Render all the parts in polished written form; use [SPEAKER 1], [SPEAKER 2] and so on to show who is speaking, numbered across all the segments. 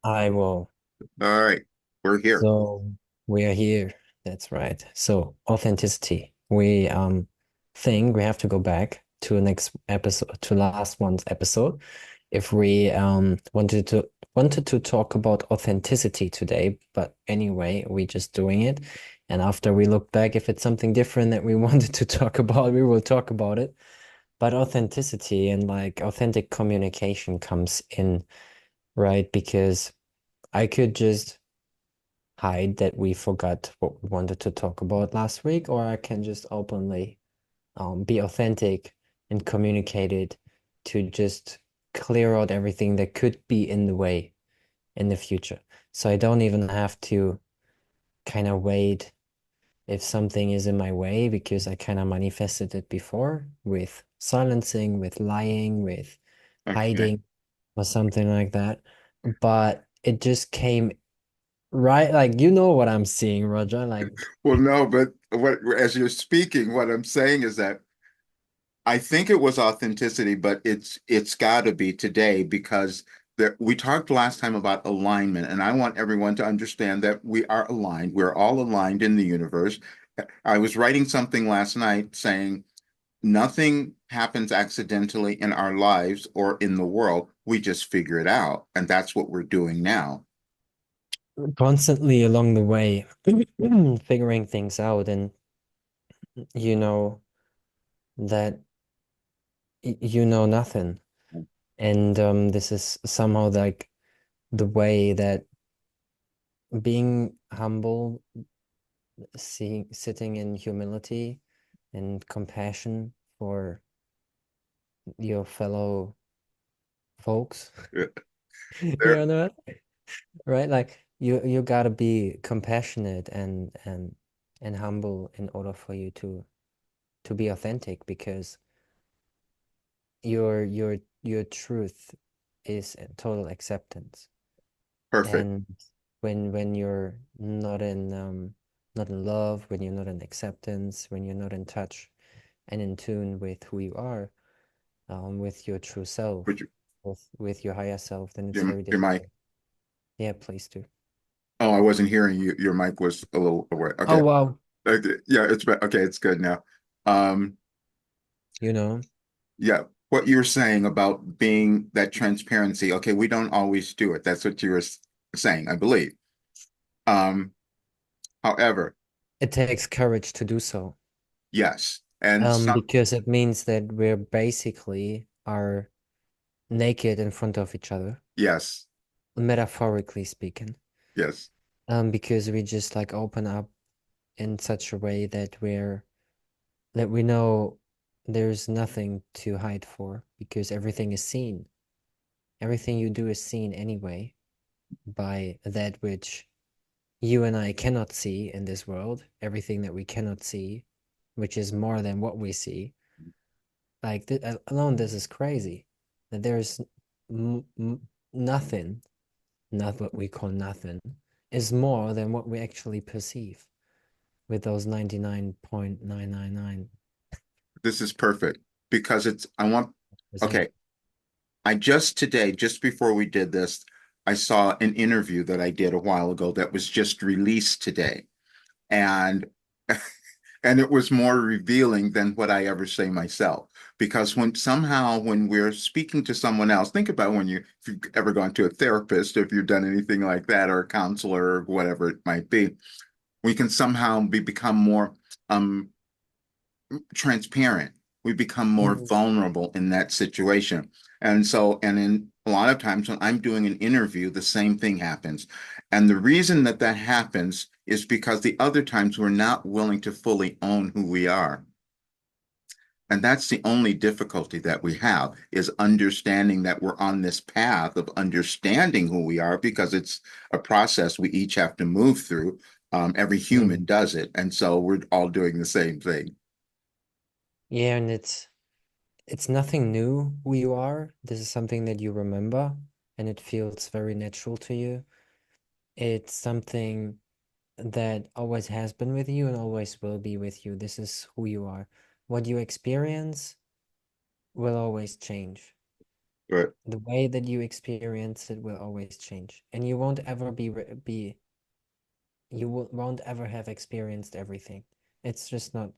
[SPEAKER 1] I will.
[SPEAKER 2] All right, we're here.
[SPEAKER 1] So we are here. That's right. So authenticity. We think we have to go back to next episode, to last month's episode. If we wanted to talk about authenticity today, but anyway, we just doing it. And after we look back, if it's something different that we wanted to talk about, we will talk about it. But authenticity and like authentic communication comes in, right? Because I could just hide that we forgot what we wanted to talk about last week, or I can just openly be authentic and communicate it to just clear out everything that could be in the way in the future. So I don't even have to kind of wait if something is in my way because I kind of manifested it before with silencing, with lying, with
[SPEAKER 2] Okay.
[SPEAKER 1] hiding, or something like that. But it just came right, like you know what I'm seeing, Roger. Like
[SPEAKER 2] Well, no, but as you're speaking, what I'm saying is that I think it was authenticity, but it's got to be today because we talked last time about alignment, and I want everyone to understand that we are aligned. We're all aligned in the universe. I was writing something last night saying nothing happens accidentally in our lives or in the world. We just figure it out, and that's what we're doing now.
[SPEAKER 1] constantly along the way, figuring things out, and you know that you know nothing. And this is somehow like the way that being humble, sitting in humility and compassion for your fellow folks.
[SPEAKER 2] There,
[SPEAKER 1] You know, right? Like you gotta be compassionate and humble in order for you to be authentic because your truth is a total acceptance.
[SPEAKER 2] perfect.
[SPEAKER 1] And when you're not in love, when you're not in acceptance, when you're not in touch and in tune with who you are, with your true self,
[SPEAKER 2] Put
[SPEAKER 1] with your higher self, then it's very
[SPEAKER 2] your mic.
[SPEAKER 1] difficult. Yeah, please do.
[SPEAKER 2] Oh, I wasn't hearing you. Your mic was a little away.
[SPEAKER 1] Oh
[SPEAKER 2] Okay.
[SPEAKER 1] wow,
[SPEAKER 2] Okay. Yeah, okay. It's good now. Um,
[SPEAKER 1] you know.
[SPEAKER 2] yeah, what you're saying about being that transparency. Okay, we don't always do it. That's what you were saying, I believe. Um, however,
[SPEAKER 1] It takes courage to do so.
[SPEAKER 2] yes, and some
[SPEAKER 1] Because it means that we're basically are naked in front of each other,
[SPEAKER 2] yes,
[SPEAKER 1] metaphorically speaking.
[SPEAKER 2] yes,
[SPEAKER 1] Because we just like open up in such a way that we know there's nothing to hide for because everything is seen. Everything you do is seen anyway by that which you and I cannot see in this world. Everything that we cannot see, which is more than what we see. Like th alone, this is crazy. That there's m m nothing, not what we call nothing, is more than what we actually perceive with those 99.999%.
[SPEAKER 2] this is perfect because I want, okay, I just today, just before we did this, I saw an interview that I did a while ago that was just released today. And and it was more revealing than what I ever say myself. Because when we're speaking to someone else, think about if you've ever gone to a therapist, if you've done anything like that, or a counselor, or whatever it might be, we can somehow become more um, transparent. We become more
[SPEAKER 1] Mhm.
[SPEAKER 2] vulnerable in that situation. And in a lot of times when I'm doing an interview, the same thing happens. And the reason that that happens is because the other times we're not willing to fully own who we are. And that's the only difficulty that we have is understanding that we're on this path of understanding who we are because it's a process we each have to move through. Every human
[SPEAKER 1] Mhm.
[SPEAKER 2] does it. And so we're all doing the same thing.
[SPEAKER 1] Yeah, and it's nothing new who you are. This is something that you remember and it feels very natural to you. It's something that always has been with you and always will be with you. This is who you are. What you experience will always change.
[SPEAKER 2] Right.
[SPEAKER 1] The way that you experience it will always change, and you won't ever won't ever have experienced everything. It's just not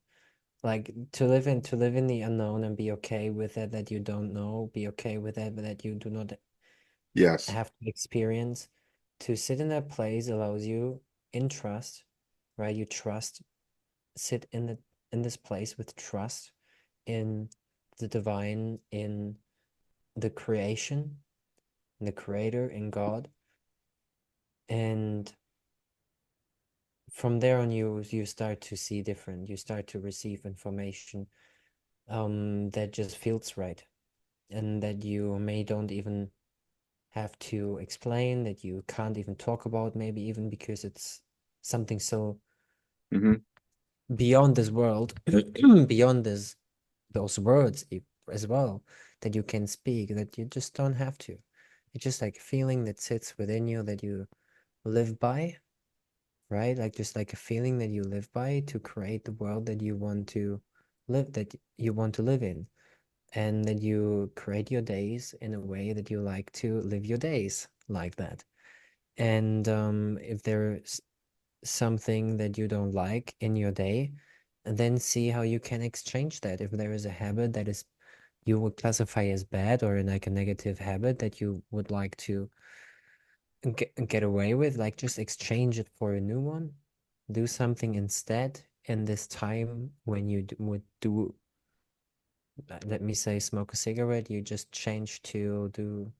[SPEAKER 1] like to live in the unknown and be okay with it that you don't know, be okay with it that you do not
[SPEAKER 2] Yes.
[SPEAKER 1] have to experience. To sit in that place allows you in trust, right? You trust, sit in this place with trust in the divine, in the creation, in the creator, in God. And from there on you start to see different. You start to receive information that just feels right and that you may don't even have to explain, that you can't even talk about, maybe even because it's something so
[SPEAKER 2] Hmm.
[SPEAKER 1] beyond this world, beyond those words as well, that you can speak, that you just don't have to. It's just like a feeling that sits within you that you live by, right? Like just like a feeling that you live by to create the world that you want to live in, and that you create your days in a way that you like to live your days like that. And if there's something that you don't like in your day, then see how you can exchange that. If there is a habit that is you would classify as bad or like a negative habit that you would like to get away with, like just exchange it for a new one. Do something instead in this time when you would do, let me say, smoke a cigarette, you just change to do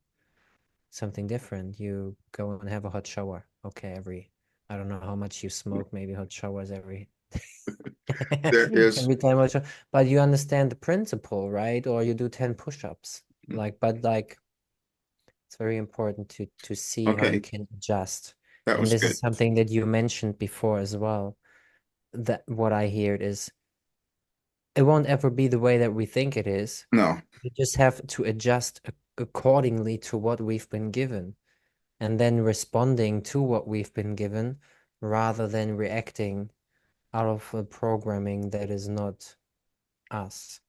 [SPEAKER 1] something different. You go and have a hot shower. Okay, I don't know how much you smoke, maybe hot showers every
[SPEAKER 2] There is.
[SPEAKER 1] every time hot shower, but you understand the principle, right? Or you do 10 push-ups. Like it's very important to see how you
[SPEAKER 2] Okay,
[SPEAKER 1] can adjust.
[SPEAKER 2] that
[SPEAKER 1] And
[SPEAKER 2] was
[SPEAKER 1] this is
[SPEAKER 2] good.
[SPEAKER 1] something that you mentioned before as well. That what I hear is it won't ever be the way that we think it is.
[SPEAKER 2] No.
[SPEAKER 1] We just have to adjust accordingly to what we've been given, and then responding to what we've been given rather than reacting out of a programming that is not us,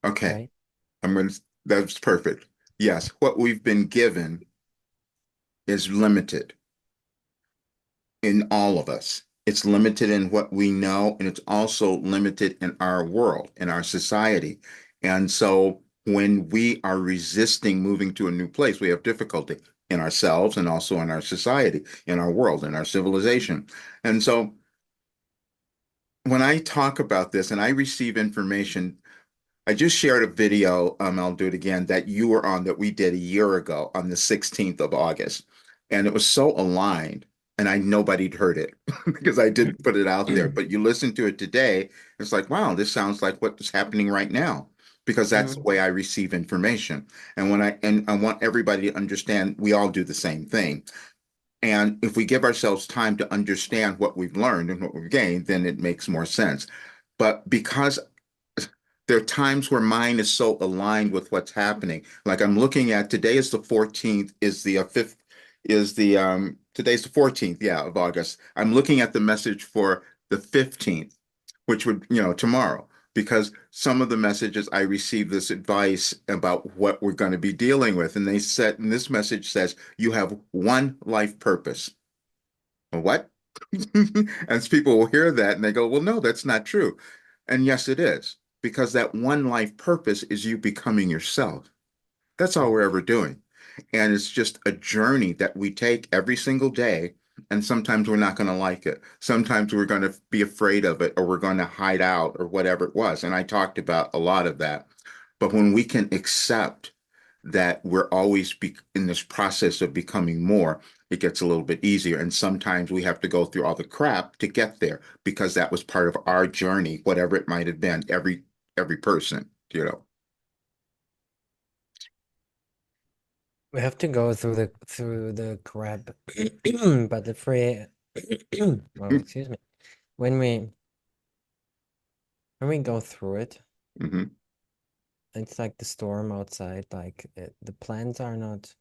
[SPEAKER 2] Okay.
[SPEAKER 1] right?
[SPEAKER 2] That's perfect. Yes, what we've been given is limited in all of us. It's limited in what we know, and it's also limited in our world, in our society. And so when we are resisting moving to a new place, we have difficulty in ourselves and also in our society, in our world, in our civilization. And so when I talk about this and I receive information, I just shared a video, I'll do it again, that you were on that we did a year ago on the 16th of August. And it was so aligned, and nobody'd heard it because I didn't put it out there. But you listen to it today, it's like, wow, this sounds like what's happening right now, because that's the
[SPEAKER 1] Mhm.
[SPEAKER 2] way I receive information. And I want everybody to understand we all do the same thing. And if we give ourselves time to understand what we've learned and what we've gained, then it makes more sense. But because there are times where mine is so aligned with what's happening. Like I'm looking at today is the 14th, is the fifth, is the today's the 14th, yeah, of August. I'm looking at the message for the 15th, which would, tomorrow, because some of the messages I received this advice about what we're going to be dealing with. And they said, and this message says, you have one life purpose. What? And people will hear that and they go, well, no, that's not true. And yes, it is, because that one life purpose is you becoming yourself. That's all
[SPEAKER 1] Right.
[SPEAKER 2] we're ever doing. And it's just a journey that we take every single day. And sometimes we're not going to like it. Sometimes we're going to be afraid of it, or we're going to hide out, or whatever it was. And I talked about a lot of that. But when we can accept that we're always in this process of becoming more, it gets a little bit easier. And sometimes we have to go through all the crap to get there because that was part of our journey, whatever it might have been, every person.
[SPEAKER 1] We have to go through the crap, but the free, well, excuse me. When we when we go through it,
[SPEAKER 2] Hmm.
[SPEAKER 1] it's like the storm outside. Like the plants are not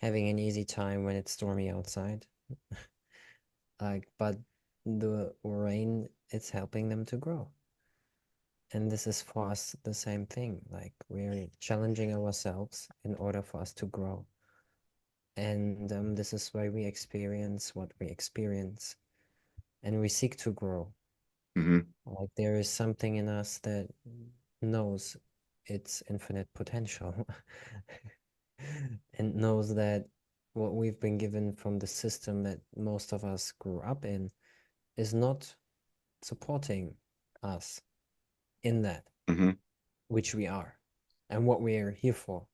[SPEAKER 1] having an easy time when it's stormy outside. Like, but the rain it's helping them to grow. And this is for us the same thing. Like we're challenging ourselves in order for us to grow. And this is why we experience what we experience. And we seek to grow.
[SPEAKER 2] Hmm.
[SPEAKER 1] Like there is something in us that knows its infinite potential and knows that what we've been given from the system that most of us grew up in is not supporting us in that,
[SPEAKER 2] Hmm.
[SPEAKER 1] which we are, and what we are here for,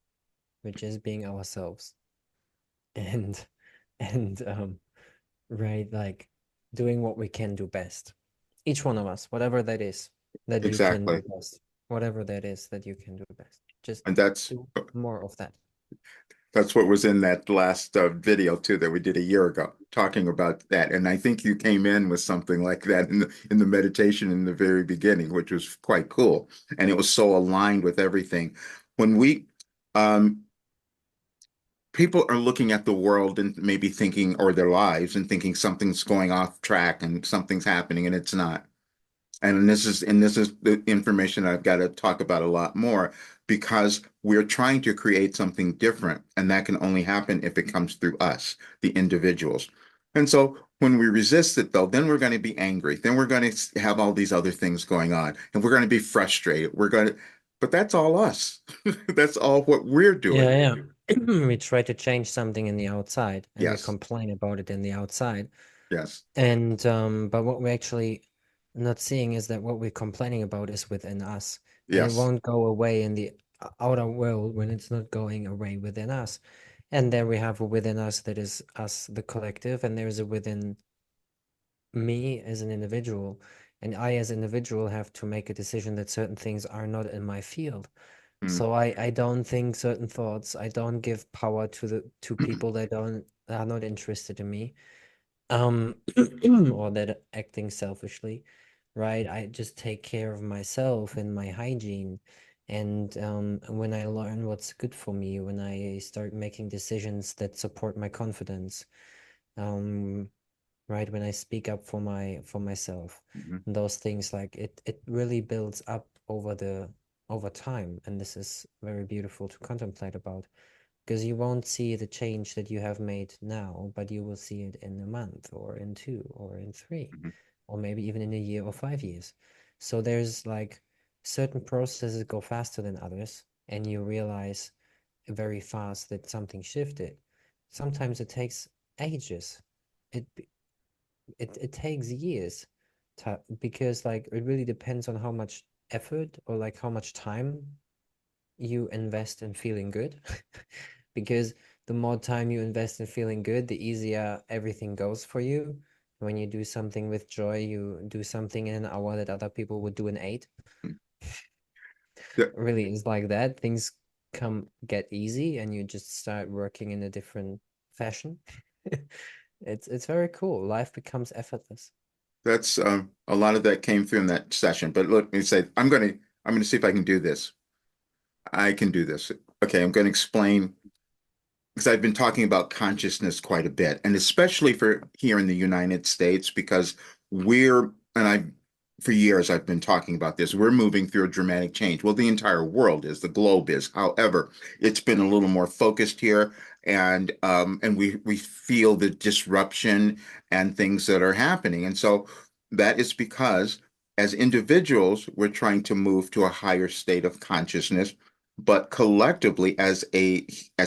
[SPEAKER 1] which is being ourselves and and right, like doing what we can do best. Each one of us, whatever that is that you can
[SPEAKER 2] Exactly.
[SPEAKER 1] do best, whatever that is that you can do best, just
[SPEAKER 2] And that's
[SPEAKER 1] do more of that.
[SPEAKER 2] that's what was in that last video too that we did a year ago, talking about that. And I think you came in with something like that in the meditation in the very beginning, which was quite cool. And it was so aligned with everything. When we um, people are looking at the world and maybe thinking, or their lives and thinking something's going off track and something's happening, and it's not. And this is the information I've got to talk about a lot more because we're trying to create something different, and that can only happen if it comes through us, the individuals. And so when we resist it, though, then we're going to be angry. Then we're going to have all these other things going on, and we're going to be frustrated. But that's all us. That's all what we're doing.
[SPEAKER 1] Yeah, yeah. We try to change something in the outside and we
[SPEAKER 2] Yes,
[SPEAKER 1] complain about it in the outside.
[SPEAKER 2] yes,
[SPEAKER 1] And but what we're actually not seeing is that what we're complaining about is within us. And it
[SPEAKER 2] yes.
[SPEAKER 1] won't go away in the outer world when it's not going away within us. And there we have a within us that is us, the collective, and there's a within me as an individual. And I as an individual have to make a decision that certain things are not in my field.
[SPEAKER 2] Mm.
[SPEAKER 1] So I don't think certain thoughts, I don't give power to the to people that don't are not interested in me. Um or that are acting selfishly, right? I just take care of myself and my hygiene. And when I learn what's good for me, when I start making decisions that support my confidence, um right, when I speak up for myself,
[SPEAKER 2] Mhm.
[SPEAKER 1] and those things, like it really builds up over time, and this is very beautiful to contemplate about, because you won't see the change that you have made now, but you will see it in a month or in two or in three,
[SPEAKER 2] Mhm.
[SPEAKER 1] or maybe even in a year or 5 years. So there's like certain processes go faster than others, and you realize very fast that something shifted. Sometimes it takes ages. It it takes years to, because like it really depends on how much effort or like how much time you invest in feeling good. Because the more time you invest in feeling good, the easier everything goes for you. When you do something with joy, you do something in an hour that other people would do in eight.
[SPEAKER 2] Yeah,
[SPEAKER 1] Really, it's like that. Things get easy and you just start working in a different fashion. It's very cool. Life becomes effortless.
[SPEAKER 2] that's a lot of that came through in that session. But let me say, I'm gonna see if I can do this. I can do this. Okay, I'm going to explain because I've been talking about consciousness quite a bit, and especially for here in the United States, because we're, and I, for years I've been talking about this, we're moving through a dramatic change. Well, the entire world is, the globe is. However, it's been a little more focused here, and we feel the disruption and things that are happening. And so that is because as individuals, we're trying to move to a higher state of consciousness, but collectively as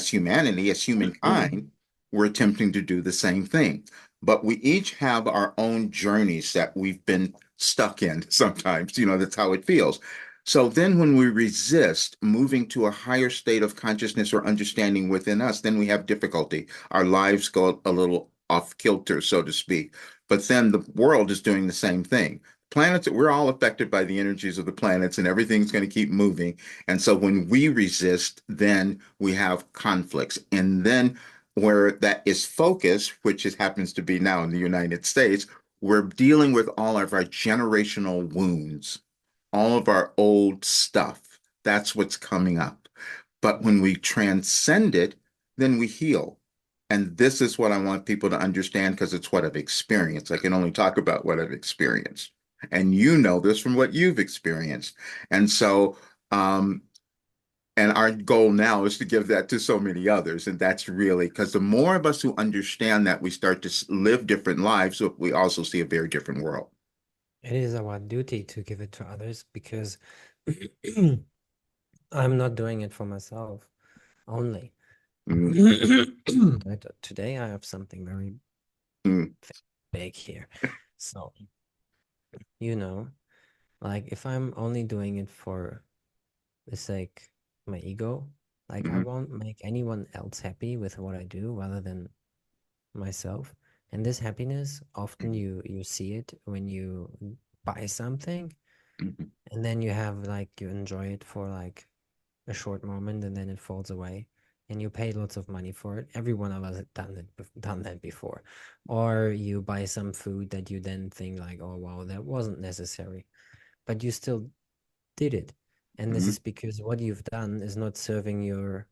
[SPEAKER 2] humanity, as humankind, we're attempting to do the same thing. But we each have our own journeys that we've been stuck in sometimes. That's how it feels. So then when we resist moving to a higher state of consciousness or understanding within us, then we have difficulty. Our lives go a little off kilter, so to speak. But then the world is doing the same thing. Planets, we're all affected by the energies of the planets, and everything's going to keep moving. And so when we resist, then we have conflicts. And then where that is focused, which it happens to be now in the United States, we're dealing with all of our generational wounds, all of our old stuff. That's what's coming up. But when we transcend it, then we heal. And this is what I want people to understand because it's what I've experienced. I can only talk about what I've experienced. And you know this from what you've experienced. And so, um, and our goal now is to give that to so many others. And that's really because the more of us who understand that, we start to live different lives, so we also see a very different world.
[SPEAKER 1] It is our duty to give it to others because I'm not doing it for myself only.
[SPEAKER 2] Mm,
[SPEAKER 1] Today I have something very
[SPEAKER 2] mm,
[SPEAKER 1] big here. So, you know, like if I'm only doing it for the sake my ego, like I
[SPEAKER 2] mm,
[SPEAKER 1] won't make anyone else happy with what I do rather than myself. And this happiness, often
[SPEAKER 2] mm,
[SPEAKER 1] you see it when you buy something
[SPEAKER 2] mm,
[SPEAKER 1] and then you have like you enjoy it for like a short moment and then it falls away and you pay lots of money for it. Every one of us had done that before. Or you buy some food that you then think like, oh wow, that wasn't necessary, but you still did it. And this
[SPEAKER 2] mm,
[SPEAKER 1] is because what you've done is not serving your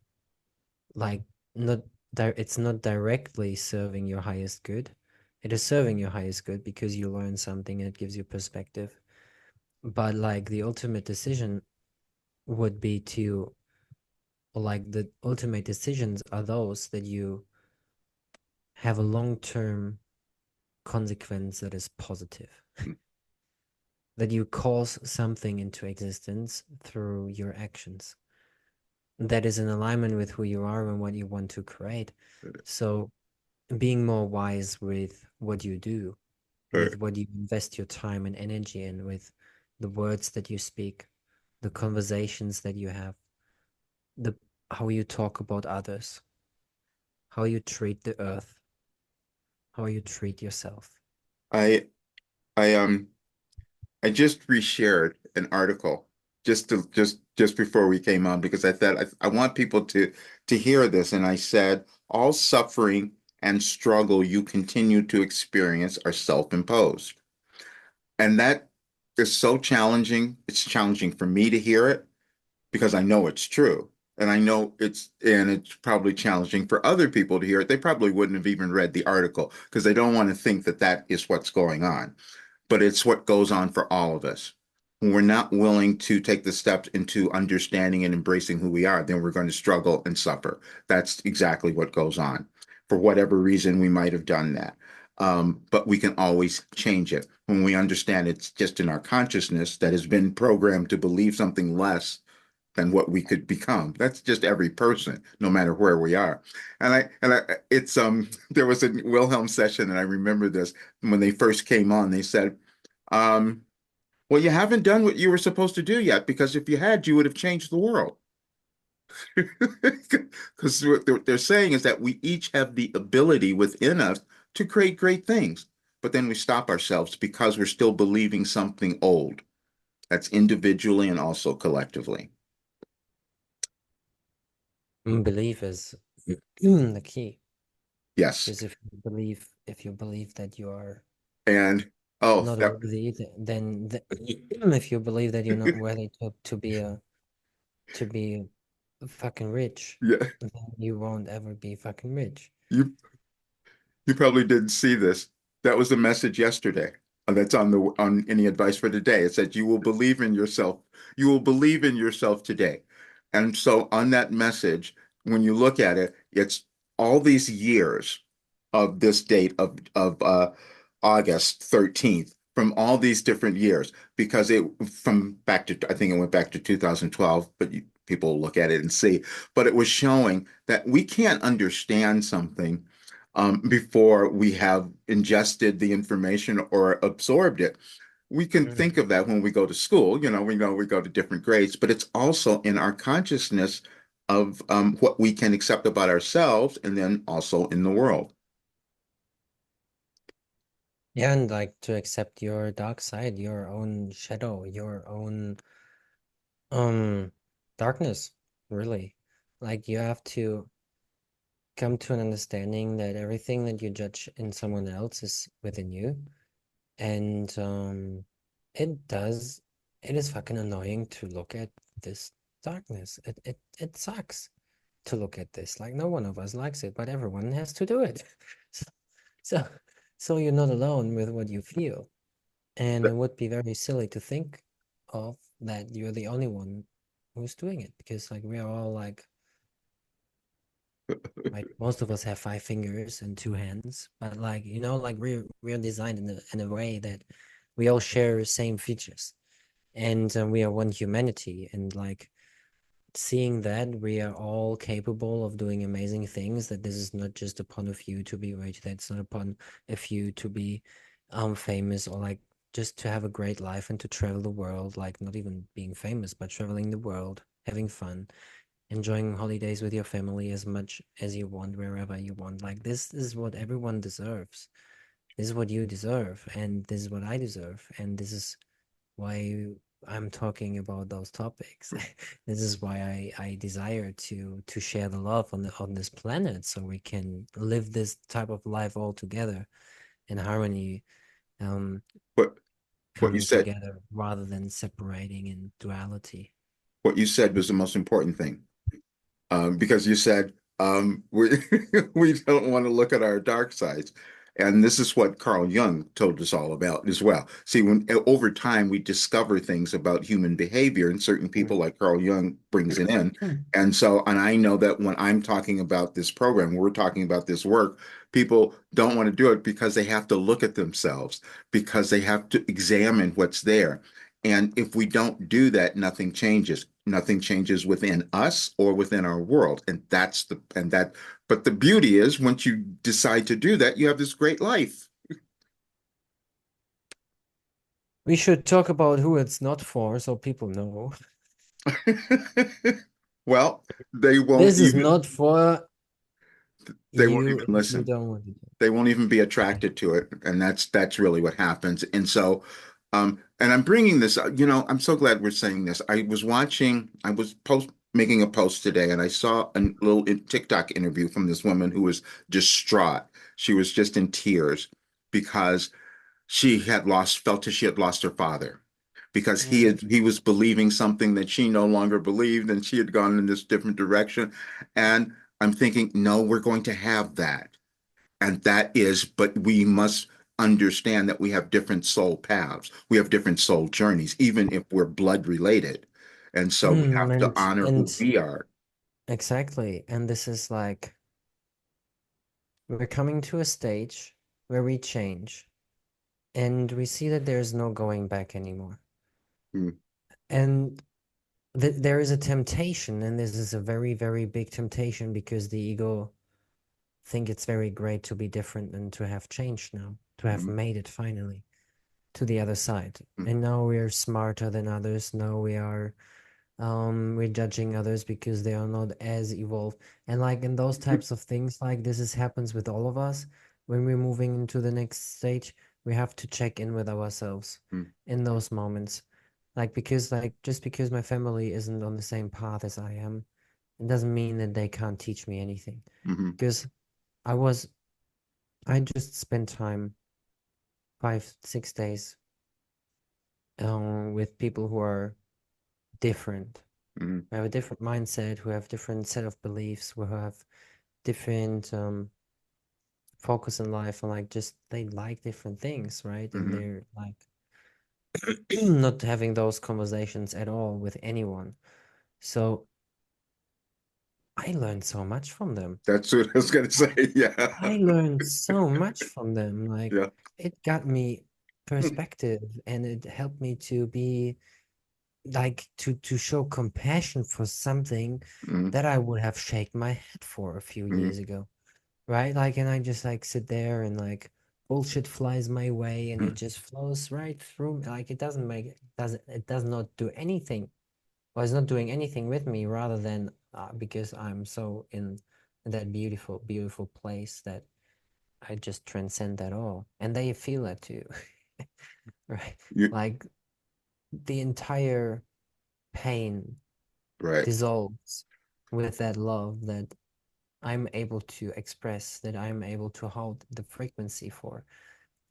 [SPEAKER 1] like not it's not directly serving your highest good. It is serving your highest good because you learn something and it gives you perspective. But like the ultimate decision would be to like the ultimate decisions are those that you have a long-term consequence that is positive,
[SPEAKER 2] mm.
[SPEAKER 1] that you cause something into existence through your actions that is in alignment with who you are and what you want to create. So being more wise with what you do, with
[SPEAKER 2] Or
[SPEAKER 1] what you invest your time and energy in, with the words that you speak, the conversations that you have, the how you talk about others, how you treat the earth, how you treat yourself.
[SPEAKER 2] I, I, I just reshared an article just before we came on because I thought I want people to hear this. And I said, all suffering and struggle you continue to experience are self-imposed. And that is so challenging. It's challenging for me to hear it because I know it's true. And it's probably challenging for other people to hear it. They probably wouldn't have even read the article because they don't want to think that that is what's going on, but it's what goes on for all of us. When we're not willing to take the steps into understanding and embracing who we are, then we're going to struggle and suffer. That's exactly what goes on. For whatever reason, we might have done that. But we can always change it when we understand it's just in our consciousness that has been programmed to believe something less than what we could become. That's just every person, no matter where we are. And I it's there was a Wilhelm session, and I remember this when they first came on. They said, um, "Well, you haven't done what you were supposed to do yet, because if you had, you would have changed the world." Because what they're saying is that we each have the ability within us to create great things, but then we stop ourselves because we're still believing something old. That's individually and also collectively.
[SPEAKER 1] Belief is the key.
[SPEAKER 2] Yes.
[SPEAKER 1] Because if you believe that you are
[SPEAKER 2] And oh,
[SPEAKER 1] not
[SPEAKER 2] that
[SPEAKER 1] worthy, then if you believe that you're not worthy to be fucking rich,
[SPEAKER 2] yeah,
[SPEAKER 1] then you won't ever be fucking rich.
[SPEAKER 2] you you probably didn't see this. That was the message yesterday. That's on any advice for today. It said you will believe in yourself. You will believe in yourself today. And so on that message, when you look at it, it's all these years of this date of August 13th from all these different years because it from back to I think it went back to 2012, but people look at it and see. But it was showing that we can't understand something before we have ingested the information or absorbed it. We can think
[SPEAKER 1] Mhm.
[SPEAKER 2] of that when we go to school. We know we go to different grades, but it's also in our consciousness of what we can accept about ourselves and then also in the world.
[SPEAKER 1] Yeah, and like to accept your dark side, your own shadow, your own um darkness, really. Like you have to come to an understanding that everything that you judge in someone else is within you. And it does it is fucking annoying to look at this darkness. It sucks to look at this. Like no one of us likes it, but everyone has to do it. So so, so you're not alone with what you feel. And it would be very silly to think of that you're the only one who's doing it because like we are all like most of us have 5 fingers and 2 hands, but like like we're designed in a way that we all share the same features, and we are one humanity, and like seeing that we are all capable of doing amazing things, that this is not just upon a few to be rich, that's not upon a few to be famous, or like just to have a great life and to travel the world, like not even being famous, but traveling the world, having fun, enjoying holidays with your family as much as you want, wherever you want. Like this is what everyone deserves. This is what you deserve, and this is what I deserve, and this is why I'm talking about those topics. This is why I desire to share the love on this planet, so we can live this type of life all together in harmony, um,
[SPEAKER 2] What what you
[SPEAKER 1] coming
[SPEAKER 2] said,
[SPEAKER 1] together rather than separating in duality.
[SPEAKER 2] what you said was the most important thing. Because you said we we don't want to look at our dark sides. And this is what Carl Jung told us all about as well. See, when over time we discover things about human behavior, and certain people like Carl Jung brings it in. And so, and I know that when I'm talking about this program, we're talking about this work, people don't want to do it because they have to look at themselves, because they have to examine what's there. And if we don't do that, nothing changes. Nothing changes within us or within our world. And but the beauty is once you decide to do that, you have this great life.
[SPEAKER 1] We should talk about who it's not for, so people know.
[SPEAKER 2] Well, they won't
[SPEAKER 1] This is
[SPEAKER 2] even
[SPEAKER 1] not for
[SPEAKER 2] they won't
[SPEAKER 1] you
[SPEAKER 2] even
[SPEAKER 1] if you
[SPEAKER 2] listen.
[SPEAKER 1] don't want to do
[SPEAKER 2] They won't even be
[SPEAKER 1] it.
[SPEAKER 2] attracted to it, and that's really what happens. And so and I'm bringing this up, I'm so glad we're saying this. I was post making a post today, and I saw a little TikTok interview from this woman who was distraught. She was just in tears because felt that she had lost her father, because
[SPEAKER 1] Mm.
[SPEAKER 2] he was believing something that she no longer believed, and she had gone in this different direction. And I'm thinking, no, we're going to have that. And but we must understand that we have different soul paths. We have different soul journeys, even if we're blood related. And so we
[SPEAKER 1] Mm,
[SPEAKER 2] have to
[SPEAKER 1] and
[SPEAKER 2] honor who
[SPEAKER 1] and
[SPEAKER 2] we are.
[SPEAKER 1] exactly. And this is like we're coming to a stage where we change and we see that there's no going back anymore.
[SPEAKER 2] Mm,
[SPEAKER 1] And there is a temptation, and this is a very, very big temptation because the ego think it's very great to be different and to have changed now, to have
[SPEAKER 2] mm,
[SPEAKER 1] made it finally to the other side.
[SPEAKER 2] mm,
[SPEAKER 1] And now we're smarter than others. Now we're judging others because they are not as evolved. And like in those types of things, like this is happens with all of us. When we're moving into the next stage, we have to check in with ourselves
[SPEAKER 2] mm,
[SPEAKER 1] in those moments. Like because like just because my family isn't on the same path as I am, it doesn't mean that they can't teach me anything.
[SPEAKER 2] mhm,
[SPEAKER 1] Because I was I just spent time 5, 6 days with people who are different,
[SPEAKER 2] mhm,
[SPEAKER 1] who have a different mindset, who have different set of beliefs, who have different focus in life, and like just they like different things, right? And
[SPEAKER 2] mhm.
[SPEAKER 1] they're like not having those conversations at all with anyone. So I learned so much from them.
[SPEAKER 2] That's what I was going to say. Yeah.
[SPEAKER 1] I learned so much from them. Like
[SPEAKER 2] Yeah.
[SPEAKER 1] it got me perspective, and it helped me to be like to show compassion for something
[SPEAKER 2] Mm,
[SPEAKER 1] that I would have shaken my head for a few
[SPEAKER 2] mm,
[SPEAKER 1] years ago. Right? Like, and I just like sit there and like bullshit flies my way and it
[SPEAKER 2] mm,
[SPEAKER 1] just flows right through me. Like it doesn't make it does not do anything. Well, it's not doing anything with me rather than because I'm so in that beautiful, beautiful place that I just transcend that all. And they feel that too. Right?
[SPEAKER 2] you,
[SPEAKER 1] Like the entire pain
[SPEAKER 2] right.
[SPEAKER 1] dissolves with that love that I'm able to express, that I'm able to hold the frequency for.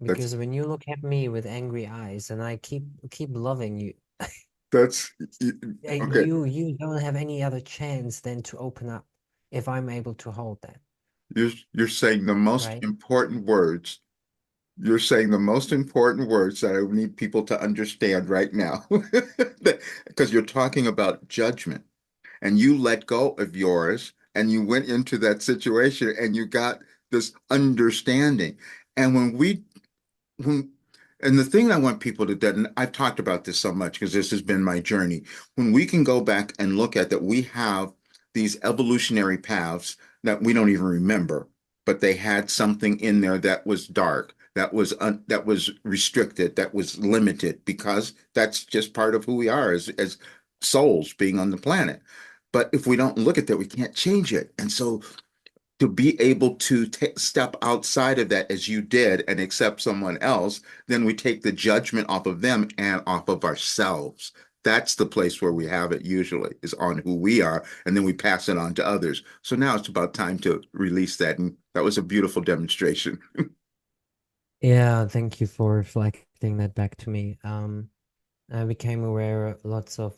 [SPEAKER 2] That's
[SPEAKER 1] Because when you look at me with angry eyes and I keep loving you,
[SPEAKER 2] that's okay.
[SPEAKER 1] you don't have any other chance than to open up if I'm able to hold that,
[SPEAKER 2] You're saying the most
[SPEAKER 1] right?
[SPEAKER 2] important words You're saying the most important words that I need people to understand right now. Because you're talking about judgment and you let go of yours and you went into that situation and you got this understanding. And when, and the thing I want people to do, and I've talked about this so much because this has been my journey, when we can go back and look at that, we have these evolutionary paths that we don't even remember, but they had something in there that was dark, that was restricted, that was limited, because that's just part of who we are as souls being on the planet. But if we don't look at that, we can't change it. And so to be able to step outside of that as you did and accept someone else, then we take the judgment off of them and off of ourselves. That's the place where we have it usually, is on who we are, and then we pass it on to others. So now it's about time to release that. And that was a beautiful demonstration.
[SPEAKER 1] Yeah, thank you for reflecting that back to me. I became aware lots of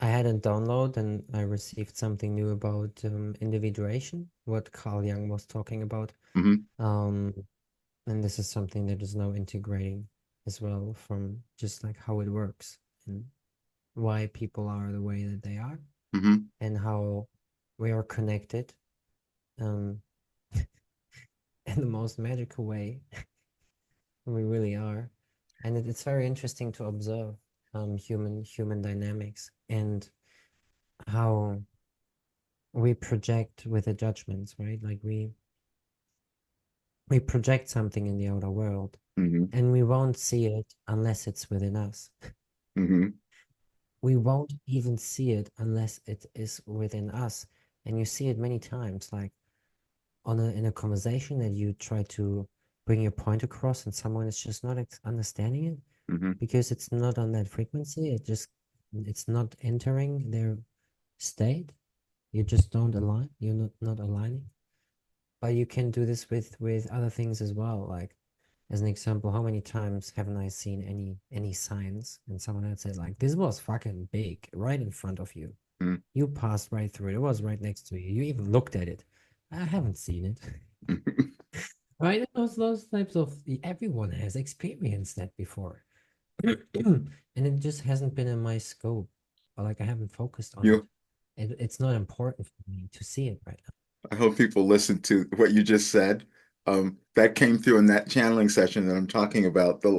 [SPEAKER 1] I had a download and I received something new about individuation, what Carl Jung was talking about.
[SPEAKER 2] Hmm.
[SPEAKER 1] Um, and this is something that is now integrating as well from just like how it works and why people are the way that they are
[SPEAKER 2] Hmm.
[SPEAKER 1] and how we are connected um, in the most magical way. We really are. And it's very interesting to observe human dynamics and how we project with the judgments, right? Like we project something in the outer world
[SPEAKER 2] Hmm.
[SPEAKER 1] and we won't see it unless it's within us.
[SPEAKER 2] Hmm.
[SPEAKER 1] We won't even see it unless it is within us. And you see it many times, like in a conversation that you try to bring your point across and someone is just not understanding it
[SPEAKER 2] Hmm.
[SPEAKER 1] because it's not on that frequency. It's not entering their state. You just don't align. You're not aligning. But you can do this with other things as well. Like as an example, how many times haven't I seen any signs and someone else says like this was fucking big right in front of you.
[SPEAKER 2] Hmm.
[SPEAKER 1] You passed right through it. It was right next to you. You even looked at it. I haven't seen it. Right? Those types of everyone has experienced that before. And it just hasn't been in my scope. Or like I haven't focused on it.
[SPEAKER 2] You
[SPEAKER 1] It's not important for me to see it right
[SPEAKER 2] I hope people listen to what you just said. That came through in that channeling session that I'm talking about, the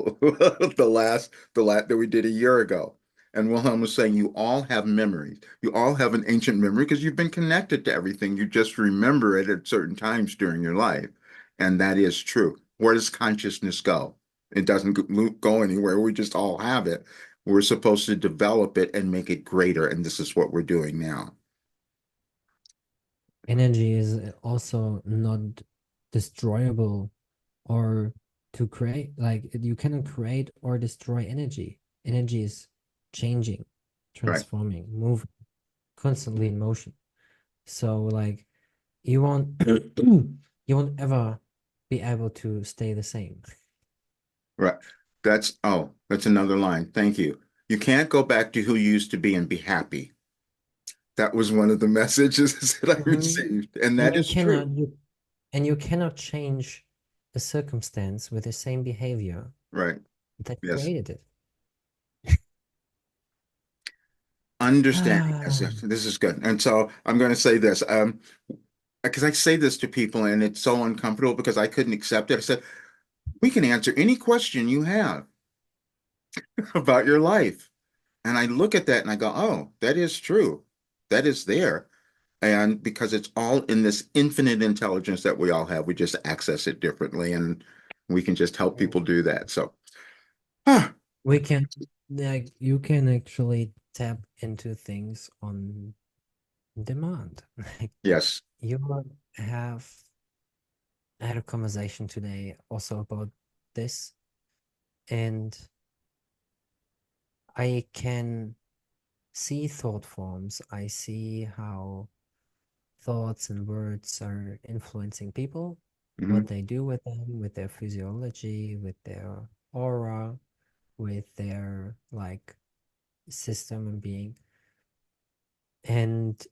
[SPEAKER 2] the last that we did a year ago. And Wilhelm was saying you all have memories. You all have an ancient memory because you've been connected to everything. You just remember it at certain times during your life. And that is true. Where does consciousness go? It doesn't go anywhere. We just all have it. We're supposed to develop it and make it greater. And this is what we're doing now.
[SPEAKER 1] energy is also not destroyable or to create like you cannot create or destroy energy. Energy is changing,
[SPEAKER 2] Right.
[SPEAKER 1] transforming, moving, constantly in motion. So like you won't you won't ever be able to stay the same.
[SPEAKER 2] Right. That's another line. Thank you. You can't go back to who you used to be and be happy. That was one of the messages that I
[SPEAKER 1] Mhm.
[SPEAKER 2] received, and
[SPEAKER 1] And
[SPEAKER 2] that
[SPEAKER 1] you
[SPEAKER 2] is true.
[SPEAKER 1] cannot you and you cannot change a circumstance with the same behavior
[SPEAKER 2] Right.
[SPEAKER 1] that
[SPEAKER 2] Yes.
[SPEAKER 1] created it.
[SPEAKER 2] Understanding. Yes,
[SPEAKER 1] Ah,
[SPEAKER 2] yes, this is good. And so I'm going to say this, because I say this to people and it's so uncomfortable because I couldn't accept it. I said, we can answer any question you have about your life. And I look at that and I go, oh, that is true. That is there. And because it's all in this infinite intelligence that we all have, we just access it differently and we can just help people do that. So, ah,
[SPEAKER 1] we can like you can actually tap into things on demand. Like
[SPEAKER 2] yes.
[SPEAKER 1] you have I had a conversation today also about this, and I can see thought forms. I see how thoughts and words are influencing people, what
[SPEAKER 2] Hmm.
[SPEAKER 1] they do with them, with their physiology, with their aura, with their like system and being. And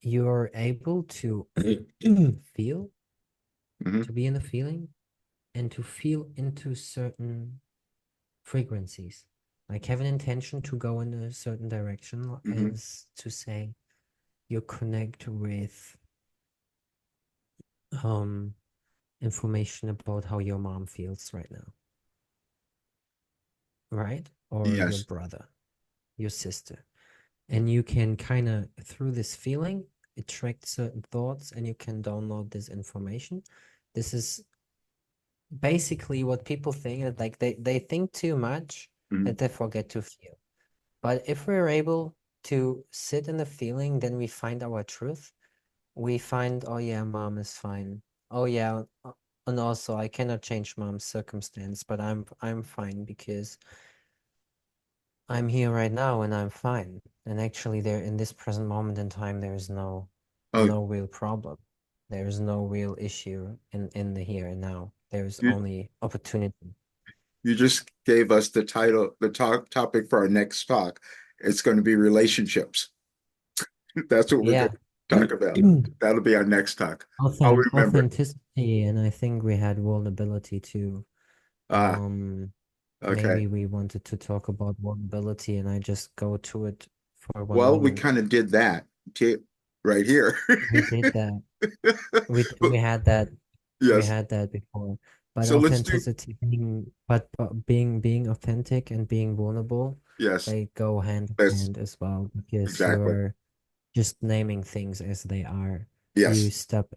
[SPEAKER 1] you're able to feel,
[SPEAKER 2] Hmm.
[SPEAKER 1] to be in the feeling. and to feel into certain frequencies. Like have an intention to go in a certain direction
[SPEAKER 2] Hmm.
[SPEAKER 1] as to say you connect with um information about how your mom feels right now, right? Or your
[SPEAKER 2] Yes.
[SPEAKER 1] brother, your sister. And you can kind of, through this feeling, attract certain thoughts and you can download this information. This is basically what people think that like they think too much
[SPEAKER 2] Hmm.
[SPEAKER 1] that they forget to feel. But if we're able to sit in the feeling, then we find our truth. We find, oh yeah, mom is fine. Oh yeah, and also I cannot change mom's circumstance, but I'm fine because I'm here right now and I'm fine. And actually there in this present moment in time there is
[SPEAKER 2] Oh,
[SPEAKER 1] no real problem. There is no real issue in the here and now. There's
[SPEAKER 2] you
[SPEAKER 1] only opportunity.
[SPEAKER 2] you just gave us the title, the topic for our next talk. It's going to be relationships. That's what we're going
[SPEAKER 1] Yeah.
[SPEAKER 2] to talk about. That'll be our next talk. I'll remember.
[SPEAKER 1] Authenticity, and I think we had vulnerability too.
[SPEAKER 2] Ah, okay.
[SPEAKER 1] Maybe we wanted to talk about vulnerability and I just go to it for one
[SPEAKER 2] Well, we
[SPEAKER 1] moment.
[SPEAKER 2] kind of did that right here.
[SPEAKER 1] We did that. We had that. We
[SPEAKER 2] Yes.
[SPEAKER 1] had that before. But
[SPEAKER 2] So let's do,
[SPEAKER 1] authenticity being but being authentic and being vulnerable,
[SPEAKER 2] yes,
[SPEAKER 1] they go hand in
[SPEAKER 2] that's
[SPEAKER 1] hand as well because
[SPEAKER 2] exactly.
[SPEAKER 1] you're just naming things as they are. You
[SPEAKER 2] Yes.
[SPEAKER 1] stop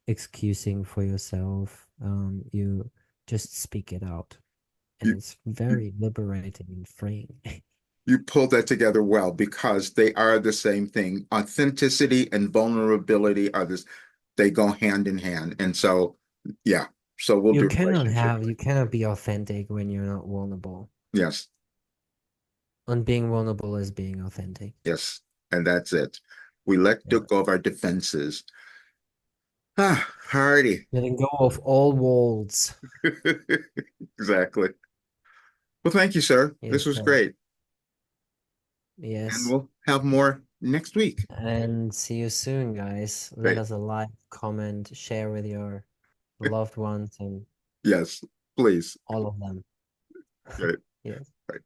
[SPEAKER 1] excusing for yourself. You just speak it out. And
[SPEAKER 2] You,
[SPEAKER 1] it's
[SPEAKER 2] you,
[SPEAKER 1] very liberating and freeing.
[SPEAKER 2] you pulled that together well because they are the same thing. Authenticity and vulnerability are this, they go hand in hand. And so, yeah. So we'll do relationship.
[SPEAKER 1] You cannot be authentic when you're not vulnerable.
[SPEAKER 2] Yes.
[SPEAKER 1] And being vulnerable is being authentic.
[SPEAKER 2] Yes. And that's it. We let
[SPEAKER 1] Yeah.
[SPEAKER 2] go of our defenses. Ah, hardy.
[SPEAKER 1] Letting go of all walls.
[SPEAKER 2] Exactly. Well, thank you, sir.
[SPEAKER 1] Yes,
[SPEAKER 2] This was
[SPEAKER 1] sir.
[SPEAKER 2] great. And
[SPEAKER 1] Yes.
[SPEAKER 2] we'll have more next week.
[SPEAKER 1] And see you soon, guys. Let
[SPEAKER 2] Great.
[SPEAKER 1] us a like, comment, share with your loved ones and
[SPEAKER 2] Yes, please.
[SPEAKER 1] all of them.
[SPEAKER 2] Great.
[SPEAKER 1] Yes.
[SPEAKER 2] Right.